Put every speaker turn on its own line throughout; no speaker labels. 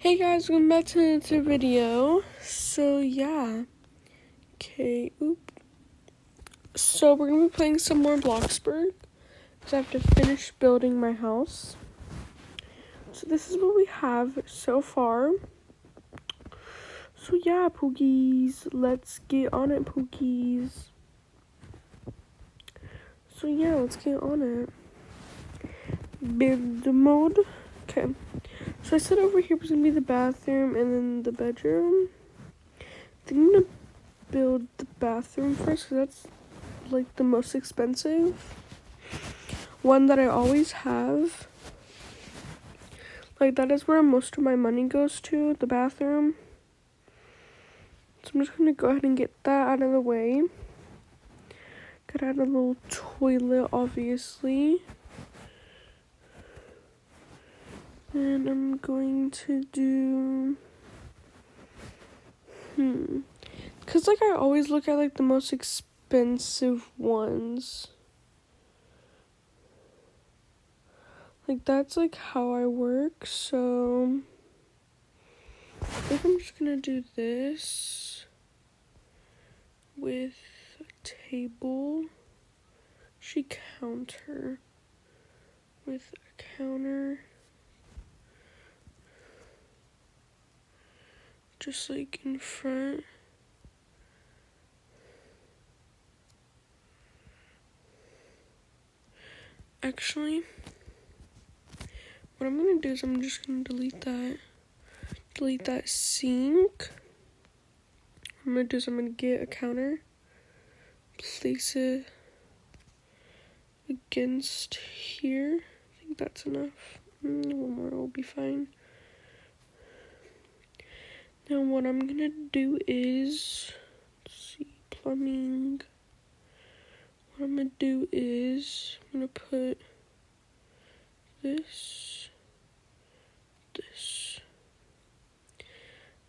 Hey guys, welcome back to another video. So yeah, so we're gonna be playing some more Bloxburg because I have to finish building my house. So this is what we have so far. So yeah, Pookies, let's get on it, Pookies. So yeah, let's get on it. Build mode. Okay. So I said over here was gonna be the bathroom and then the bedroom. I think I'm gonna build the bathroom first because that's like the most expensive one that I always have. Like that is where most of my money goes to, the bathroom. So I'm just gonna go ahead and get that out of the way. Gotta add a little toilet, obviously. And I'm going to do because like I always look at like the most expensive ones. Like that's like how I work. So I think I'm just gonna do this with a table. She counter with a counter. Just like in front. Actually, what I'm gonna do is I'm just gonna delete that sink. What I'm gonna do is I'm gonna get a counter, place it against here. I think that's enough. One more will be fine. Now what I'm gonna do is, let's see, plumbing. What I'm gonna do is I'm gonna put this.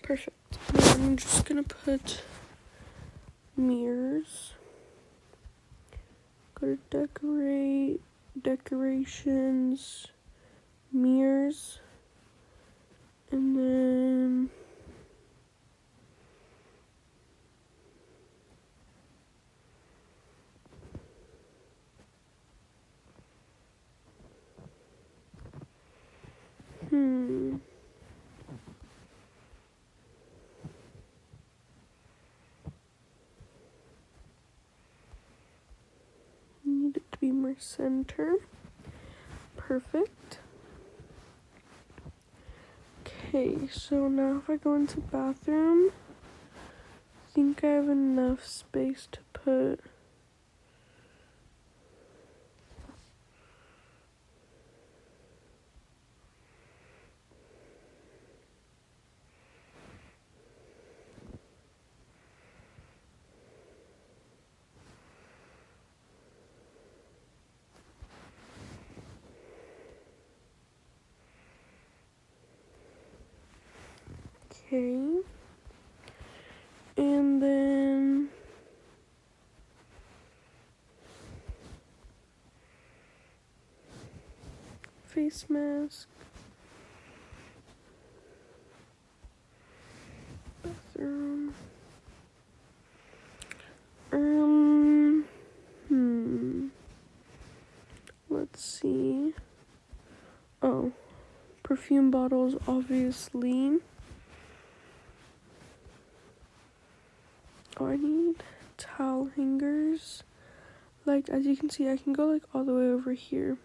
Perfect. Now I'm just gonna put mirrors. Go to decorations, mirrors, and then need it to be more center. Perfect. Okay, so now if I go into bathroom, I think I have enough space to put okay. And then face mask. Bathroom. Let's see. Oh, perfume bottles, obviously. Oh, I need towel hangers. Like, as you can see, I can go like all the way over here.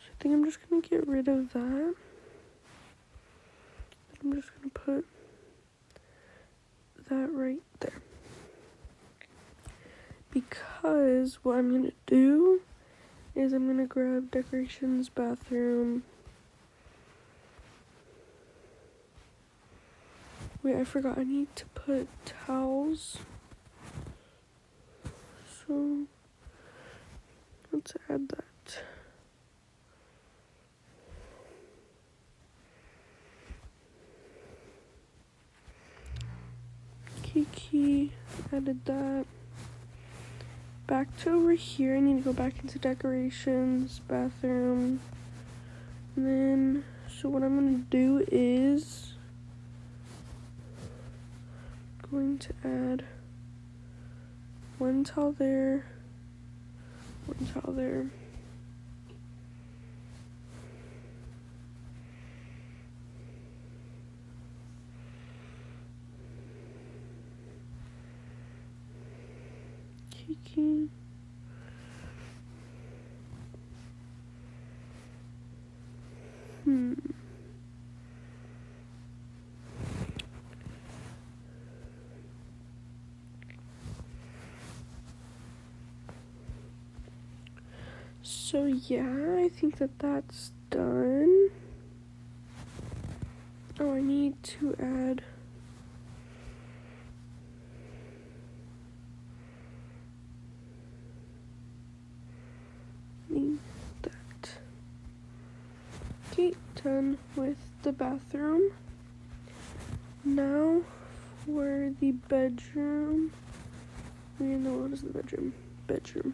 I think I'm just gonna get rid of that. I'm just gonna put that right there. Because what I'm gonna do is I'm gonna grab decorations, bathroom. Wait, I forgot, I need to put towels. So let's add that. key, added that. Back to over here, I need to go back into decorations, bathroom. And then, so what I'm gonna do is going to add one towel there, one towel there. Kiki. So yeah, I think that's done. Oh, I need to add that. Okay, done with the bathroom. Now for the bedroom. What is the bedroom? Bedroom.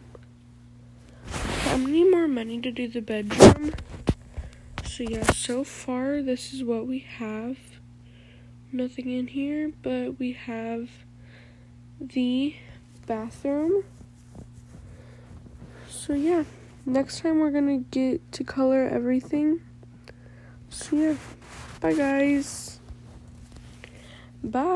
I'm gonna need more money to do the bedroom. So yeah, so far this is what we have. Nothing in here, but we have the bathroom. So yeah, next time we're gonna get to color everything. So yeah, bye guys. Bye.